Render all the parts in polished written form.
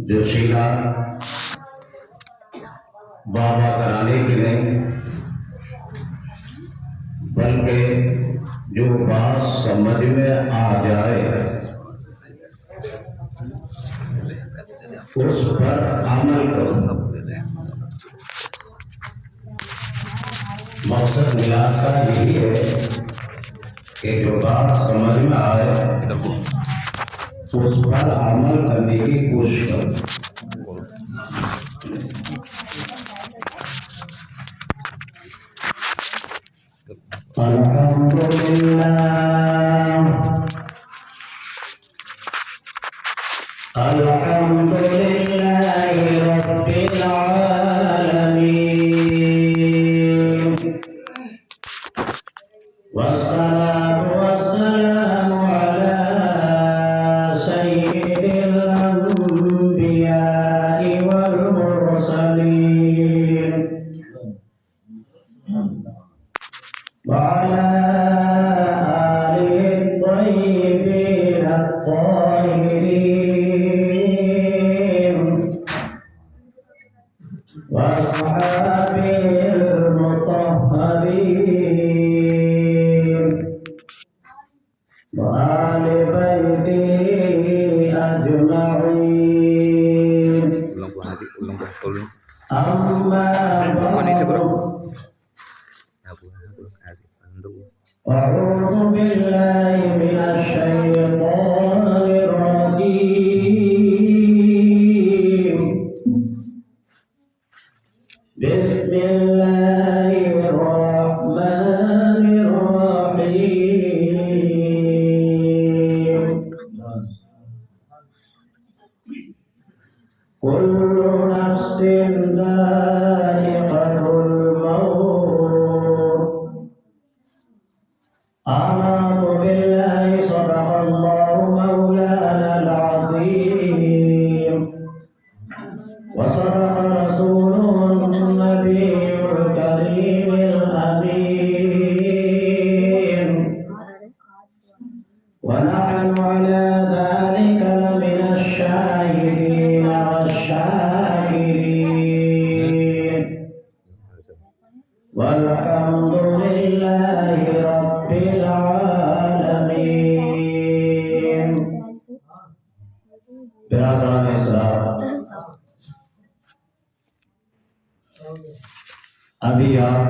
جو شیلا بابا کرانے کی نہیں بلکہ جو بات سمجھ میں آ جائے اس پر عمل کرو۔ مقصد ملاد کا یہی ہے کہ جو بات سمجھ میں آئے اس پر عمل کرنے کی کوشش کرو۔ الحمدللہ الحمدللہ رب العالمین والصلاة والسلام على سيد الأنبياء والمرسلين وعلى آله الطيبين الطاهرين وأصحابه المطهرين وآل بيته أجمعين أما بعد أعوذ بالله من الشيطان الرجيم بسم الله الرحمن الرحيم كل نفس ذائقة الموت آمنت بالله صدق الله مولانا العظيم وصدق رسوله النبي الكريم الأمين ونحن على ذلك لمن الشاهدين والشاكرين والحمد لله رب العالمين۔ برادران اسلام، ابھی آپ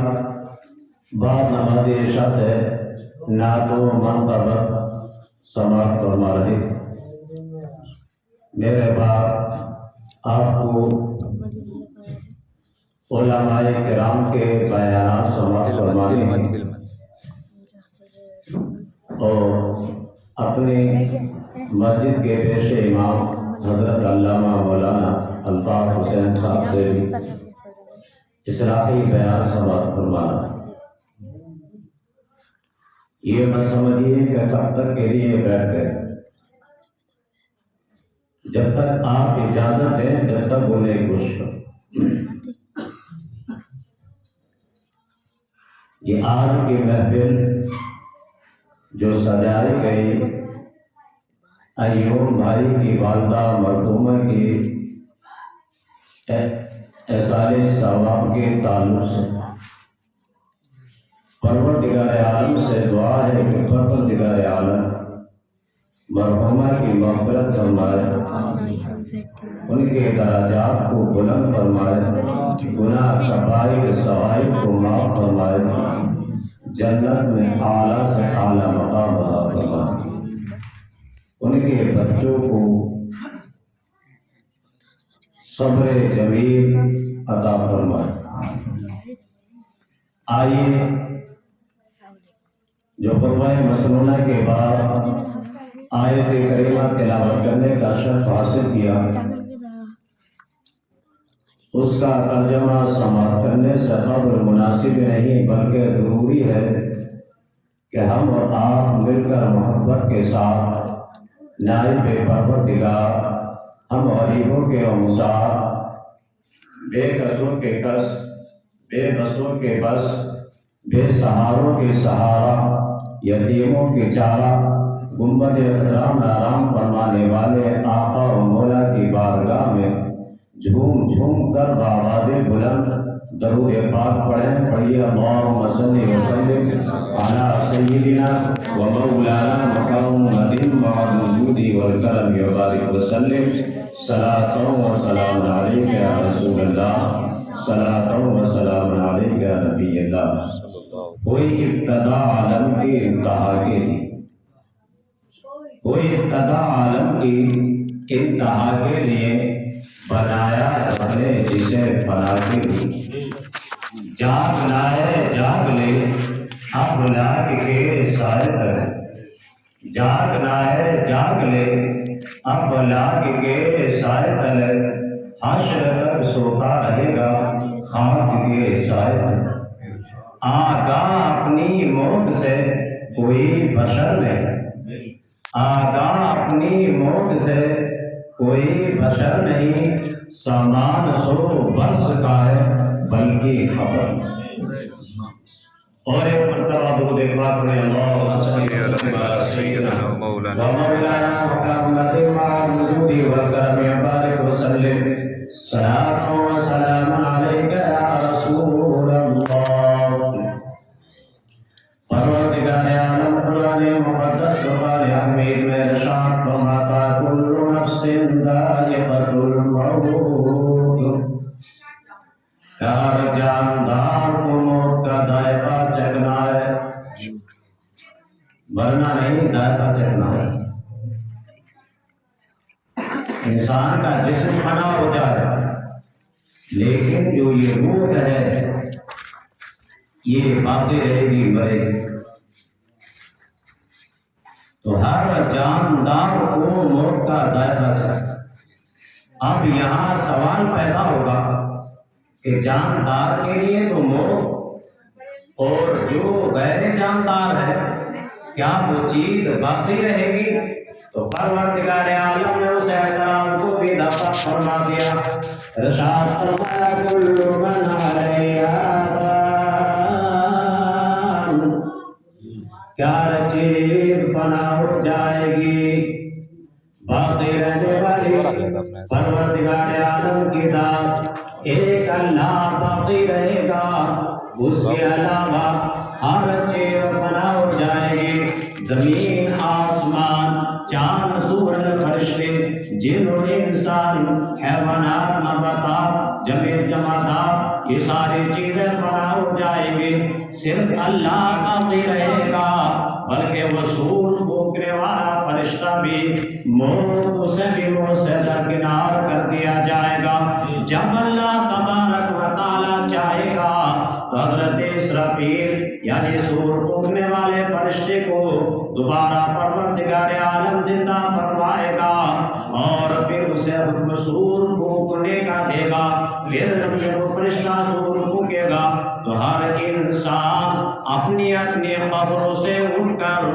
بعض نماز عشاء سے نعت و منقبت سماعت فرما رہے تھے۔ میرے بعد آپ کو علماء کرام کے بیانات سماعت فرمانے ہیں اور اپنے مسجد کے پیش امام حضرت علامہ مولانا الطاف حسین صاحب سے اصلاحی بیان سماعت فرمانا۔ یہ مت سمجھیے کہ کب تک کے لیے بیٹھ گئے، جب تک آپ اجازت دیں جب تک بولنے کی کوشش کرو۔ یہ آج کی محفل جو سجائی گئی ایوب بھائی کی والدہ مرحومہ کی ایصال ثواب کے تعلق سے، پروردگار عالم سے دعا ہے کہ پروردگار عالم مرحومہ کی مغفرت فرمائے، ان کے درجات کو بلند فرمائے، گناہ کبائر صغائر کو معاف فرمائے، جنت میں اعلیٰ سے اعلیٰ مقام عطا فرمائے، ان کے بچوں کو صبر جمیل عطا فرمائے۔ آئیے جو خطبہ مسنونہ کے بعد آیت کریمہ تلاوت کرنے کا شرف حاصل کیا، اس کا ترجمہ سماعت کرنے سے قبل مناسب نہیں بلکہ ضروری ہے کہ ہم اور آپ مل کر محبت کے ساتھ نائب پروردگار، ہم غریبوں کے اوصار، بے کسوں کے کس، بے بسوں کے بس، بے سہاروں کے سہارا، یتیموں کے چارہ، گنبد احترام آرام فرمانے والے آقا و مولا کی بارگاہ میں جھوم جھوم کر بآواز بلند درود پاک پڑھیے اللہم صلی وسلم علی سیدنا و مولانا محمد وعلى الجود والکرم وبارک وسلم صلاۃ و سلام علیک یا رسول اللہ صلاۃ و سلام علیک یا نبی اللہ۔ کوئی ابتدا عالم کی انتہا کے لیے، کوئی ابتدا عالم کی انتہا کے لیے بنایا رب نے جسے فنا کے لیے۔ جاگ لائے جاگ لے اب لاگ کے سائے تلے، جاگ لائے جاگ لے اب لاگ کے سائے تلے، حشر تک سوتا رہے گا خاک کے سائے تلے۔ آگاہ اپنی موت سے کوئی بشر نہیں، آگاہ اپنی موت سے کوئی بشر نہیں، سامان سو برس کا ہے بلکہ خبر۔ اور ایک مرتبہ درود پاک پڑھیں اللہم صلی علی سیدنا و مولانا محمد وعلی الجود والکرم وبارک وسلم صلاۃ و سلام علیک یا رسول اللہ۔ پروردگار عالم قرآن مقدس قرآن حمید میں ارشاد فرماتا کل نفس ذائقۃ الموت، ہر جاندار کو موت کا ذائقہ چکھنا ہے، مرنا نہیں ذائقہ چکھنا ہے۔ انسان کا جسم فنا ہو جائے لیکن جو یہ روح ہے یہ باقی رہے گی، مرے گی۔ تو ہر جاندار کو موت کا ذائقہ چکھنا۔ اب یہاں سوال پیدا ہوگا کہ جاندار کے لیے تو موت، اور جو غیر جاندار ہے کیا وہ چیز باقی رہے گی؟ تو پروردگار عالم نے اس احترام کو بھی دفع فرما دیا، ارشاد فرمایا کل من علیہا فان، کیا چیز فنا ہو جائے گی، باقی رہنے والی پروردگار عالم کی ذات ایک اللہ باقی رہے گا، اس کے علاوہ ہر چیز فنا ہو جائے گی۔ زمین آسمان چاند سورج فرشتے جن و انسان حیوانات نباتات جمع جمادات یہ ساری چیزیں فنا ہو جائیں گی، صرف اللہ باقی رہے گا، بلکہ وہ سور پھونکنے والا فرشتہ بھی موت اسے بھی منہ سے درکنار کر دیا جائے گا۔ جب اللہ تبارک و تعالیٰ چاہے گا تو حضرت اسرافیل یعنی سور پھونکنے والے فرشتے کو دوبارہ پروردگار عالم زندہ فرمائے گا، اور پھر اسے حکم سور پھونکنے کا دے گا۔ پھر جب وہ فرشتہ سور پھونکے گا تو ہر انسان اپنی اپنی قبروں سے اٹھ کر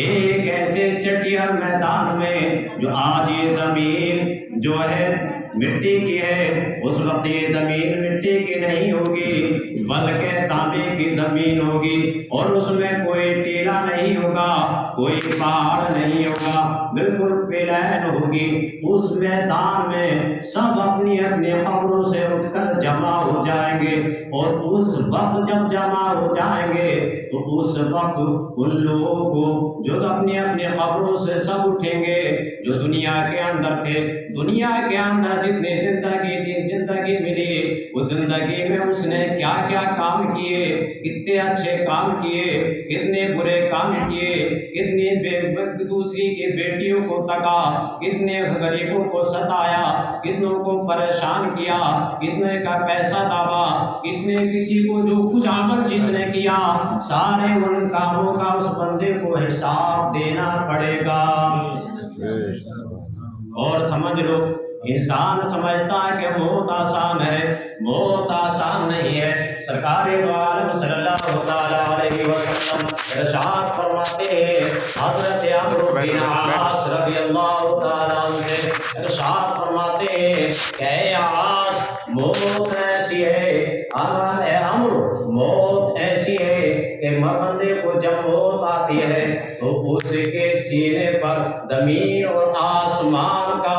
ایک ایسے چٹیا میدان میں، جو آج یہ زمین جو ہے مٹی کی ہے، اس وقت یہ زمین مٹی کی نہیں ہوگی بلکہ تانبے کی زمین ہوگی، اور اس میں کوئی ٹیلا نہیں ہوگا، کوئی پہاڑ نہیں ہوگا، بالکل پلین ہوگی۔ اس میدان میں سب اپنی اپنی قبروں سے اٹھ کر جمع ہو جائیں گے، اور اس وقت جب جمع ہو جائیں گے تو اس وقت ان لوگوں کو جو اپنی اپنی قبروں سے سب اٹھیں گے، جو دنیا کے اندر تھے، دنیا کے اندر جتنی زندگی ملی، وہ زندگی میں اس نے کیا کیا کام کیے، کتنے اچھے کام کیے، کتنے برے کام کیے، کتنی دوسری کی بیٹیوں کو تکا، کتنے غریبوں کو ستایا، کتنوں کو پریشان کیا، کتنے کا پیسہ دابا، کس نے کسی کو جو کچھ عمل جس نے کیا، سارے ان کاموں کا اس بندے کو حساب دینا پڑے گا۔ اور سمجھ لو، انسان سمجھتا ہے کہ موت آسان ہے، موت آسان نہیں ہے۔ سرکار دو عالم صلی اللہ تعالیٰ علیہ وسلم ارشاد فرماتے ہیں، حضرت عمرو بن عاص رضی اللہ تعالیٰ عنہ سے ارشاد فرماتے ہیں کہ اے عاص، موت ایسی ہے، اے عمرو، موت ایسی ہے کہ بندے کو جب موت آتی ہے تو اس کے سینے پر زمین اور آسمان کا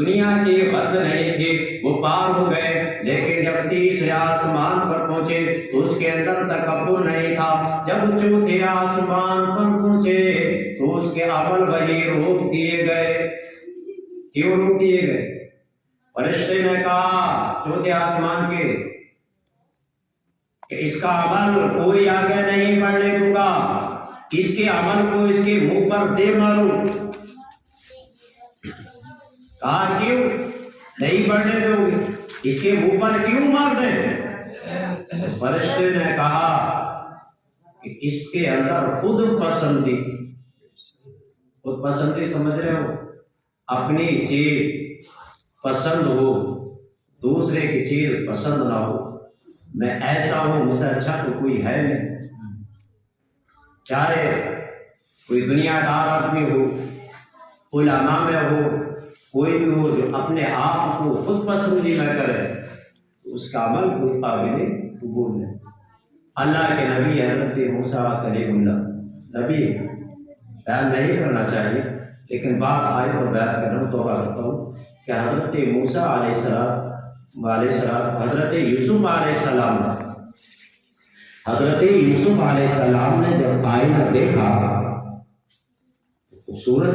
دنیا کے غرض نہیں تھے، وہ پار ہو گئے، لیکن جب تیسرے آسمان پر پہنچے تو اس کے اندر تکبر نہیں تھا، جب چوتھے آسمان پر پہنچے تو اس کے عمل وہی روک دیے گئے۔ کیوں روک دیے گئے؟ فرشتے نے کہا چوتھے آسمان کے کہ اس کا عمل کوئی آگے نہیں بڑھنے دوں گا، اس کے عمل کو اس کے منہ پر دے مارو۔ کہا کیوں نہیں بڑھنے دو گے، اس کے منہ پر کیوں مار دیں؟ فرشتے نے کہا کہ اس کے اندر خود پسندی تھی۔ خود پسندی سمجھ رہے ہو؟ اپنی چیز پسند ہو، دوسرے کی چیز پسند نہ ہو۔ میں ایسا ہوں، مجھ سے اچھا تو کوئی ہے نہیں، چاہے کوئی دنیا دار آدمی ہو، علماء میں ہو، کوئی بھی ہو، جو اپنے آپ کو خود پسندی نہ کرے اس کا عمل کوئی قابل قبول نہیں۔ اللہ کے نبی حضرت موسیٰ کلیم اللہ نبی، بیان نہیں کرنا چاہیے لیکن بات آئے پر بیان کرنا تو کرتا ہوں کہ حضرت موسیٰ علیہ السلام حضرت یوسف علیہ السلام نے جب آئینہ دیکھا، خوبصورت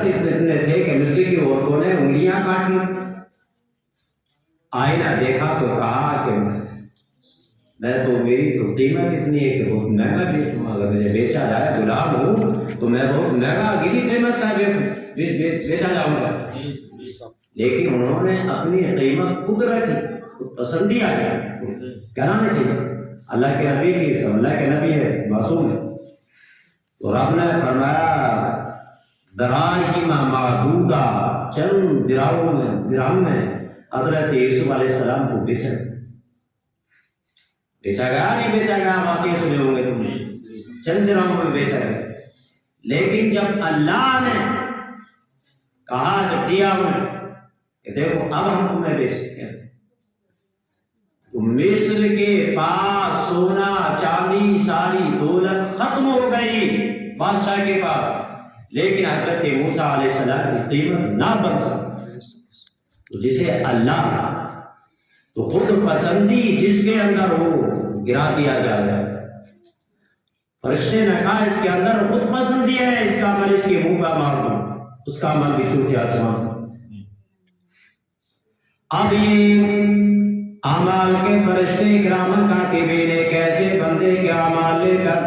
اتنے تھے کہ مصر کی عورتوں نے انگلیاں کاٹ لی۔ آئینہ دیکھا تو کہا کہ میں تو میری تو قیمت اتنی ہے کہ بہت مہنگا بیچوں، اگر مجھے بیچا جائے، غلام ہوں تو میں بہت مہنگا گری قیمت کا بیچا جاؤں گا۔ لیکن انہوں نے اپنی قیمت خود رکھی، پسندی آ گئی، کہنا نہیں چاہیے۔ اللہ کے نبی کی، اللہ کے نبی ہے، معصوم ہے، تو رب نے فرمایا دراہیم معدودہ، چند درہم میں حضرت یوسف علیہ السلام کو بیچا گیا نہیں بیچا گیا، واقعی سنے ہوں گے تم نے، چند درہموں میں بیچا گیا۔ لیکن جب اللہ نے کہا، جب دیا انہیں کہ دیکھو اب ہم تمہیں بیچیں گے، تو مصر کے پاس سونا چاندی ساری دولت ختم ہو گئی بادشاہ کے پاس، لیکن حضرت موسیٰ علیہ السلام کی قیمت نہ بن سکی۔ تو جسے اللہ تو خود پسندی جس کے اندر ہو گرا دیا جائے۔ فرشتے نے کہا اس کے اندر خود پسندی ہے، اس کا عمل اس کے منہ پر مار دو، اس کا عمل بھی چوتھے آسمان۔ اب یہ اعمال کے فرشتے کرام کاتبین ایک ایسے بندے کے اعمال لے کر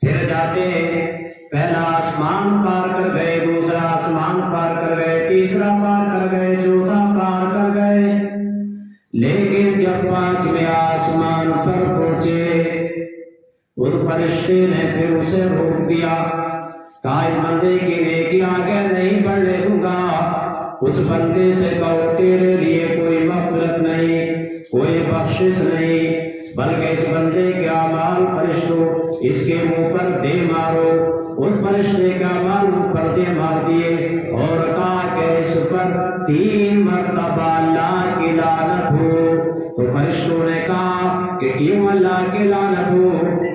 پھر جاتے ہیں، پہلا آسمان پار کر گئے، دوسرا آسمان پار کر گئے، تیسرا پار کر گئے، چوتھا پار کر گئے، لیکن جب پانچویں آسمان پر پہنچے اس فرشتے نے پھر اسے روک دیا، کہا اس بندے کی نیکی آگے نہیں بڑھنے دوں گا۔ اس بندے سے کہو تیرے لیے کوئی مغفرت نہیں، کوئی بخشش نہیں، بلکہ اس بندے کے اعمال فرشتوں اس کے منہ پر دے مارو۔ اس فرشتے کا اعمال منہ پر دے مار دیے اور کہا کہ اس پر 3 مرتبہ اللہ کی لعنت ہو۔ تو فرشتوں نے کہا کہ کیوں اللہ کی لعنت ہو،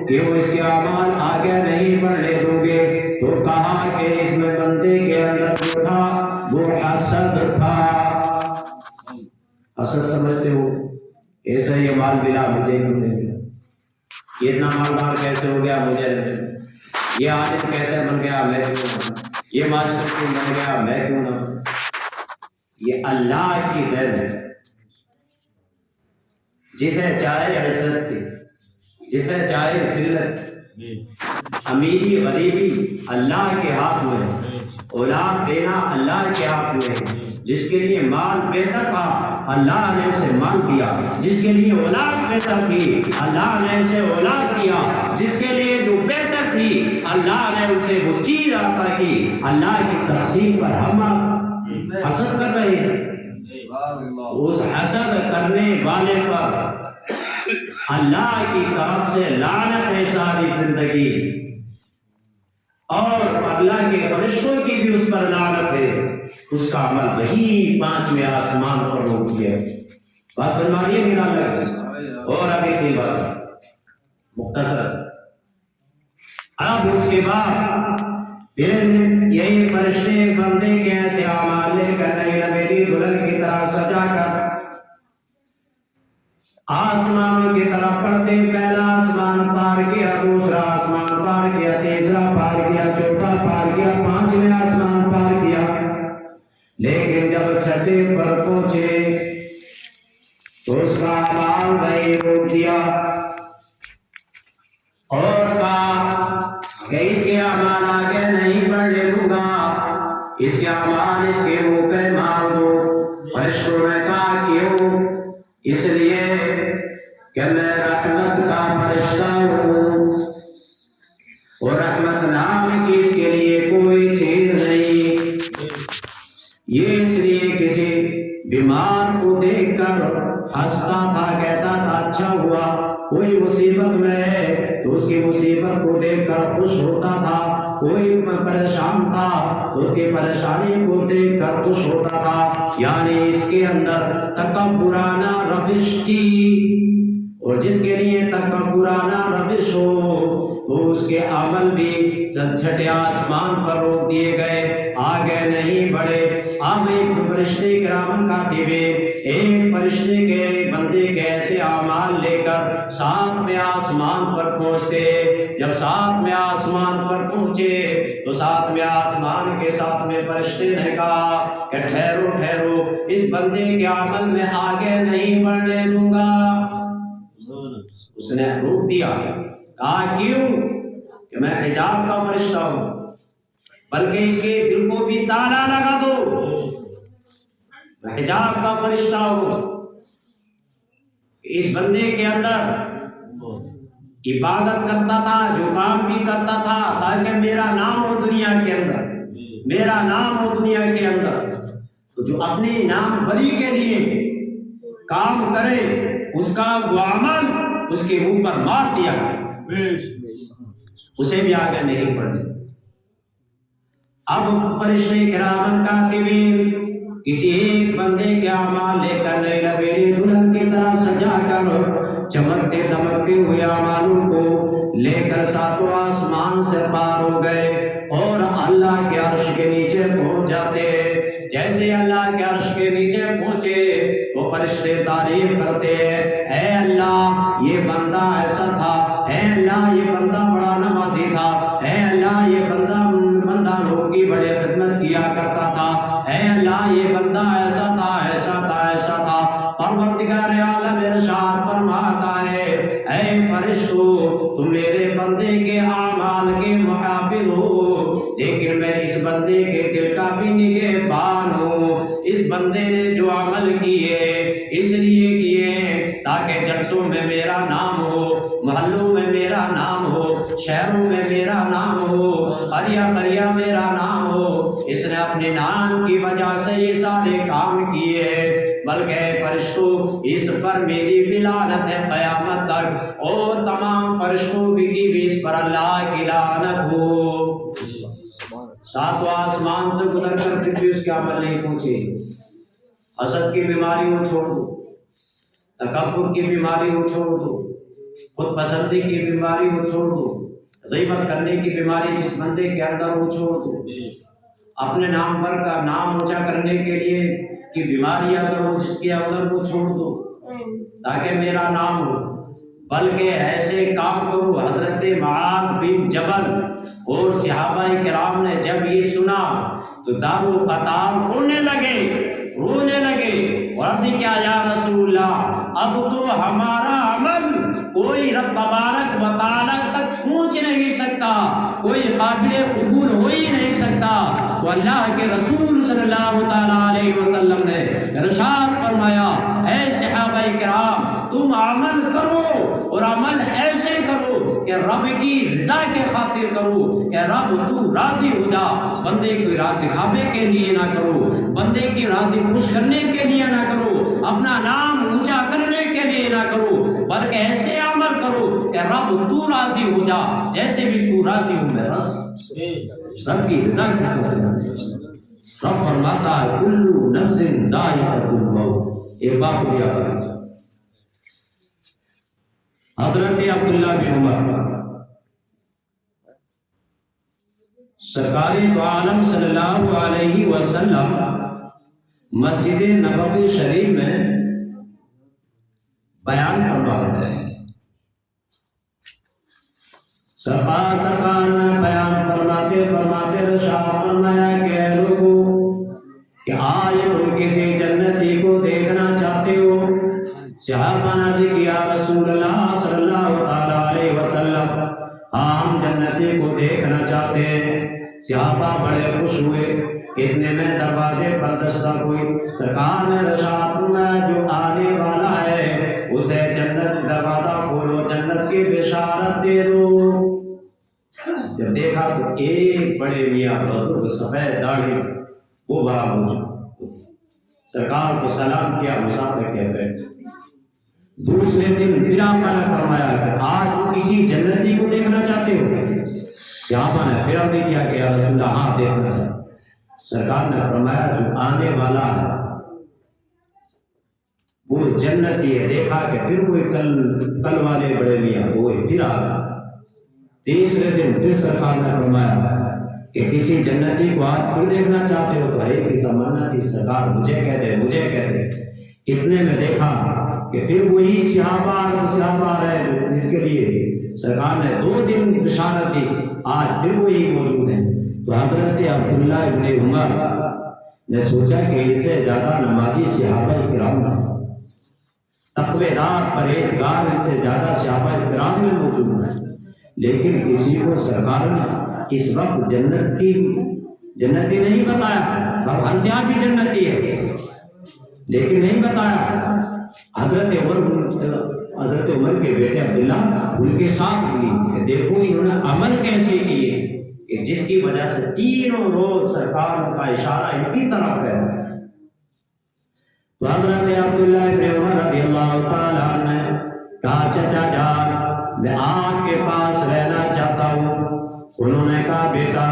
کیوں اس کے اعمال آگے نہیں بڑھنے دوں گے؟ تو کہا کہ اس میں بندے کے اندر جو تھا وہ حسد تھا۔ حسد سمجھتے ہو؟ ایسا یہ مال ملا مجھے کیوں نہیں ملا، یہ اتنا مالدار کیسے ہو گیا مجھے نہیں، یہ عالم کیسے بن گیا میں کیوں نہ، یہ ماسٹر کیوں بن گیا میں کیوں نہ۔ یہ اللہ کی دین ہے، جسے چاہے عزت دی، جسے چاہے ذلت، امیری غریبی اللہ کے ہاتھ میں ہے، اولاد دینا اللہ کے ہاتھ میں ہے۔ جس کے لیے مال بہتر تھا اللہ نے اسے مال دیا، جس کے لیے اولاد بہتر تھی اللہ نے اسے اولاد دیا، جس کے لیے جو بہتر تھی اللہ نے اسے وہ چیز عطا کی۔ اللہ کی تقسیم پر ہم حسد کر رہے ہیں، اس حسد کرنے والے پر اللہ کی طرف سے لعنت ہے ساری زندگی، اور اللہ کے فرشتوں کی بھی اس پر لعنت ہے۔ اس کا عمل وہی 5ویں آسمان پر روک دیا۔ بات سنوائیے میرا اللہ، اور ابھی کی بات مختصر۔ اب اس کے بعد پھر یہی فرشتے بندے کے ایسے اعمال لے کر نئی نویلی دلہن کی طرح سجا کر آسمانوں کی طرف پڑھتے، پہلا آسمان پار کیا، دوسرا آسمان پار کیا، تیسرا پار کیا، چوتھا پار کیا، پانچویں آسمان پار کیا، لیکن جب چھٹے پر پہنچے تو اس کا اعمال نہیں روک دیا اور کہا کہ اس کے اعمال آگے نہیں بڑھنے دوں گا، اس کے اعمال اس کے منہ پہ مار دو۔ فرشتوں نے کہا کیوں؟ اس لیے کہ میں رحمت کا فرشتہ ہوں اور رحمت نام کی اس کے لیے کوئی چیز نہیں۔ یہ اس لیے کسی بیمار کو دیکھ کر ہنستا تھا، کہتا تھا اچھا ہوا، کوئی مصیبت میں ہے تو اس کی مصیبت کو دیکھ کر خوش ہوتا تھا، کوئی پریشان تھا تو اس کی پریشانی کو دیکھ کر خوش ہوتا تھا۔ یعنی اس کے اندر تکبرانہ روش تھی، اور جس کے لیے تکبرانہ روش ہو تو اس کے عمل بھی چھٹے آسمان پر روک دیے گئے، آگے نہیں بڑھے۔ اب ایک فرشتے کرام کاتبے ایک فرشتے کے بندے کے ایسے اعمال لے کر ساتویں آسمان پر پہنچتے، جب ساتویں آسمان پر پہنچے تو ساتویں آسمان کے ساتویں فرشتے نے کہا کہ ٹھہرو ٹھہرو، اس بندے کے عمل میں آگے نہیں بڑھنے دوں گا۔ اس نے روک دیا، کہا کیوں؟ کہ میں حجاب کا فرشتہ ہوں، بلکہ اس کے دل کو بھی تالا لگا دو، میں حجاب کا فرشتہ ہوں۔ اس بندے کے اندر عبادت کرتا تھا، جو کام بھی کرتا تھا تاکہ میرا نام ہو دنیا کے اندر، میرا نام ہو دنیا کے اندر، تو جو اپنے نام ولی کے لیے کام کرے اس کا وہ عمل اس کے منہ پر مار دیا، اسے بھی آگے نہیں بڑھنے۔ اب فرشتے کرام کاتبین کسی ایک بندے کے اعمال لے کر نئی نویلی دلہن کی طرح سجا کر چمکتے دمکتے ہوئے اعمالوں کو لے کر ساتوں آسمان سے پار ہو گئے اور اللہ کے عرش کے نیچے پہنچ جاتے۔ جیسے اللہ کے عرش کے نیچے پہنچے تو فرشتے تعریف کرتے، اے اللہ یہ بندہ ایسا تھا، اے اللہ یہ بندہ بڑا نمازی تھا، اے اللہ یہ بندہ لوگوں کی بڑے خدمت کیا کرتا تھا، اے اللہ یہ بندہ ایسا تھا ایسا تھا ایسا تھا۔ پروردگار عالم ارشاد فرماتا ہے، اے فرشتو تم میرے بندے کے اعمال کے مقابل ہو، لیکن میں اس بندے کے دل کا بھی نگہبان ہوں۔ اس بندے نے جو عمل کیے اس لیے کیے تاکہ جلسوں میں میرا نام ہو، محلوں میں میرا نام ہو، شہروں میں میرا نام ہو، قریہ قریہ میرا نام ہو۔ اس نے اپنے نام کی وجہ سے یہ سارے کام کیے، بلکہ فرشتوں اس پر میری بھی لعنت ہے قیامت تک، اور تمام فرشتوں کی بھی اس پر اللہ کی لعنت ہو۔ ساتوں آسمان سے گزر کر پھر بھی اس کے عمل نہیں پہنچے۔ حسد کی بیماری کو چھوڑ دو، تکبر کی بیماری کو چھوڑ دو، خود پسندی کی بیماری کو چھوڑ دو، غیبت کرنے کی بیماری جس بندے کے اندر وہ چھوڑ دو، اپنے نام پر کا نام اونچا کرنے کے لیے کی بیماری اگر وہ جس کے اندر وہ چھوڑ دو تاکہ میرا نام ہو، بلکہ ایسے کام کرو۔ حضرت معاذ بن جبل اور صحابہ کرام نے جب یہ سنا تو دارو قطار رونے لگے اور عرض کیا یا رسول اللہ، اب تو ہمارا عمل کوئی رب تبارک و تعالی تک پہنچ نہیں سکتا، کوئی قابل قبول ہو ہی نہیں سکتا۔ تو اللہ کے رسول صلی اللہ تعالیٰ علیہ وسلم نے ارشاد فرمایا، اے صحابہ کرام تم عمل کرو اور عمل ایسے کرو کہ رب کی رضا کے خاطر کرو، کہ رب تو راضی ہو جا، بندے کی راضی دکھاوے کے لیے نہ کرو، بندے کی راضی خوش کرنے کے لیے نہ کرو، اپنا نام اونچا کرنے کے لیے نہ کرو، بلکہ ایسے عمل کرو کہ رب تو راضی ہو جا، جیسے بھی تو راضی ہو میں راضی۔ رب کی رضا کے خاطر رب فرماتا ہے کلو نفس ذائقۃ الموت۔ ایک بات کو یاد رکھیں، حضرت عبداللہ بن عمر سرکار دو عالم صلی اللہ علیہ وسلم مسجد نبوی شریف میں بیان فرما رہے ہیں. سرکار نے بیان فرماتے ارشاد فرمایا کہ اے لوگوں کہ آج تم کسی جنتی کو دیکھنا چاہتے ہو؟ صحابہ نے کہا یا رسول اللہ صلی اللہ علیہ وسلم ہم جنتی کو دیکھنا چاہتے ہیں. صحابہ بڑے خوش ہوئے. اتنے میں دروازے پر دستک ہوئی. سرکار نے ارشاد فرمایا جو آنے والا ہے اسے جنت دروازہ کھولو، جنت کی بشارت دے دو. جب دیکھا تو ایک بڑے میاں بزرگ سفید داڑھی وہ باہر موجود. سرکار کو سلام کیا، مسافر کہتے ہیں. دوسرے دن پھر آپ نے فرمایا کہ آج کسی جنتی کو دیکھنا چاہتے ہو؟ صحابہ نے پھر عرض کیا کہ یا رسول اللہ ہاں دیکھنا چاہتے. سرکار نے فرمایا جو آنے والا ہے وہ جنتی ہے. دیکھا کہ پھر کوئی کل والے بڑے میاں وہ پھر آ گئے. تیسرے دن پھر سرکار نے فرمایا کہ کسی جنتی کو آج پھر دیکھنا چاہتے ہو؟ تو ایک ہی زمانہ تھی. سرکار مجھے کہتے. اتنے میں دیکھا کہ پھر وہی صحابہ رہے جس کے لیے سرکار نے 2 دن بشارت دی، آج پھر وہی موجود ہیں. تو حضرت عبداللہ ابن عمر نے سوچا کہ اس سے زیادہ نمازی صحابہ کرام نہ، تقوی دار پرہیزگار اس سے زیادہ صحابہ کرام میں موجود ہیں. لیکن کسی کو سرکار نے اس وقت جنتی نہیں بتایا. سب ہر صحابی جنتی ہے لیکن نہیں بتایا. حضرت عمر کے بیٹے عبداللہ ان کے ساتھ ملی کہ دیکھو انہوں نے عمل کیسے کیے کہ جس کی وجہ سے تینوں روز سرکار کا اشارہ ان کی طرف ہے. تو حضرت عبداللہ ابن عمر رضی اللہ تعالیٰ عنہ نے کہا چچا جان میں آپ کے پاس رہنا چاہتا ہوں. انہوں نے کہا بیٹا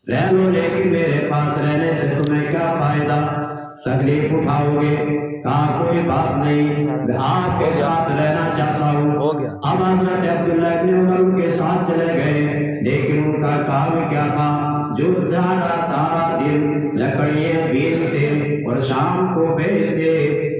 رہ لو لیکن میرے پاس رہنے سے تمہیں کیا فائدہ، تکلیف اٹھاؤ گے. کہا کوئی بات نہیں میں آپ کے ساتھ رہنا چاہتا ہوں. اب حضرت عبداللہ ابن عمر ان کے ساتھ چلے گئے لیکن ان کا کام کیا تھا، جو سارا دن لکڑیاں بیچتے اور شام کو بیچتے،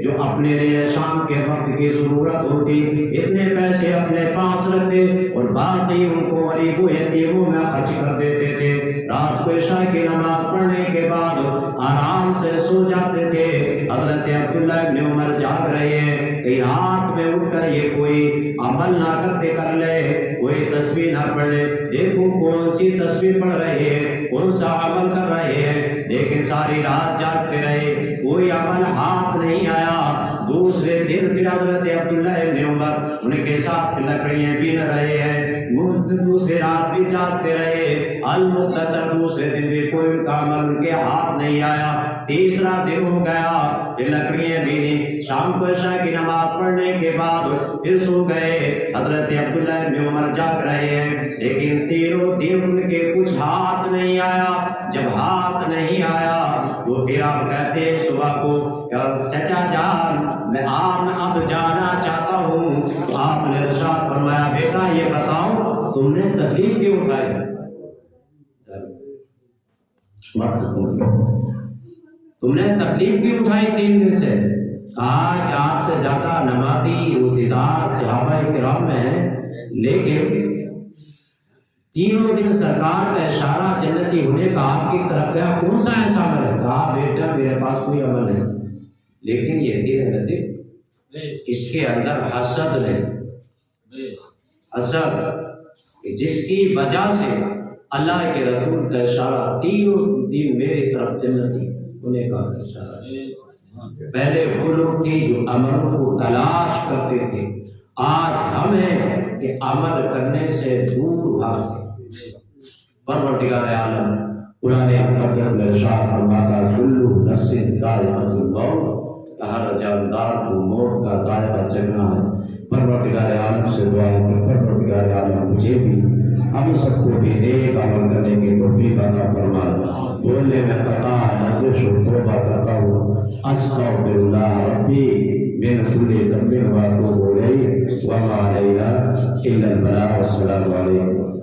جو اپنے لیے شام کے وقت کی ضرورت ہوتی اتنے پیسے اپنے پاس رکھتے اور باقی ان کو غریب و یتیموں میں خرچ کر دیتے تھے. رات کو عشاء کی نماز پڑھنے کے بعد آرام سے سو جاتے تھے. حضرت عبداللہ ابن عمر جاگ رہے ہیں کہ رات میں اٹھ کر یہ کوئی عمل نہ کرتے کر لے، کوئی تسبیح نہ پڑھ لے. دیکھو کون سی تسبیح پڑھ رہے ہیں، کون سا عمل کر رہے ہیں، لیکن ساری رات جاگتے رہے، کوئی عمل ہاتھ نہیں آیا. دوسرے دن پھر حضرت عبداللہ ابن عمر ان کے ساتھ لکڑیاں بین رہے ہیں، دوسری رات بھی جاگتے رہے. المختصر دوسرے دن بھی کوئی عمل ان کے ہاتھ نہیں آیا. تیسرا دن ہو گیا پھر لکڑیاں بینی. شام کو عشاء کی نماز پڑھنے کے بعد پھر سو گئے. حضرت عبداللہ ابن عمر جاگ رہے ہیں لیکن تینوں دن ان کے کچھ ہاتھ نہیں آیا. جب ہاتھ نہیں آیا وہ پھر آپ کہتے ہیں صبح کو چچا جان میں اب جانا چاہتا ہوں. تو آپ نے ارشاد فرمایا بیٹا یہ بتاؤ تم نے تکلیف کیوں اٹھائی؟ تم نے تکلیف کیوں اٹھائی 3 دن سے؟ آج آپ سے زیادہ نمازی روزیدار صحابہ کرام میں ہیں لیکن تینوں دن سرکار کا اشارہ جنتی ہونے کا آپ کی طرف گیا. کون سا ایسا عمل ہے؟ کہا بیٹا میرے پاس کوئی عمل نہیں لیکن یہ دل ہے اس کے اندر حسد نہیں، حسد جس کی وجہ سے اللہ کے رسول کا اشارہ تینوں دن میری طرف جنتی ہونے کا اشارہ. پہلے وہ لوگ تھے جو عمل کو تلاش کرتے تھے، آج ہم ہیں کہ عمل کرنے سے دور بھاگتے. پروردگار عالم قرآن مقدس میں ارشاد فرماتا کل نفس ذائقۃ الموت، ہر جاندار کو موت کا ذائقہ چکھنا ہے. پروردگار عالم سے دعا ہے کہ پروردگار عالم مجھے بھی ہم سب کو بھی نیک عمل کرنے کی توفیق عطا فرما. بولنے میں خطا لفظ و توبہ کرتا ہوں. استغفر اللہ ربی من کل ذنب واتوب الیہ وما علینا الا البلاغ. السلام علیکم.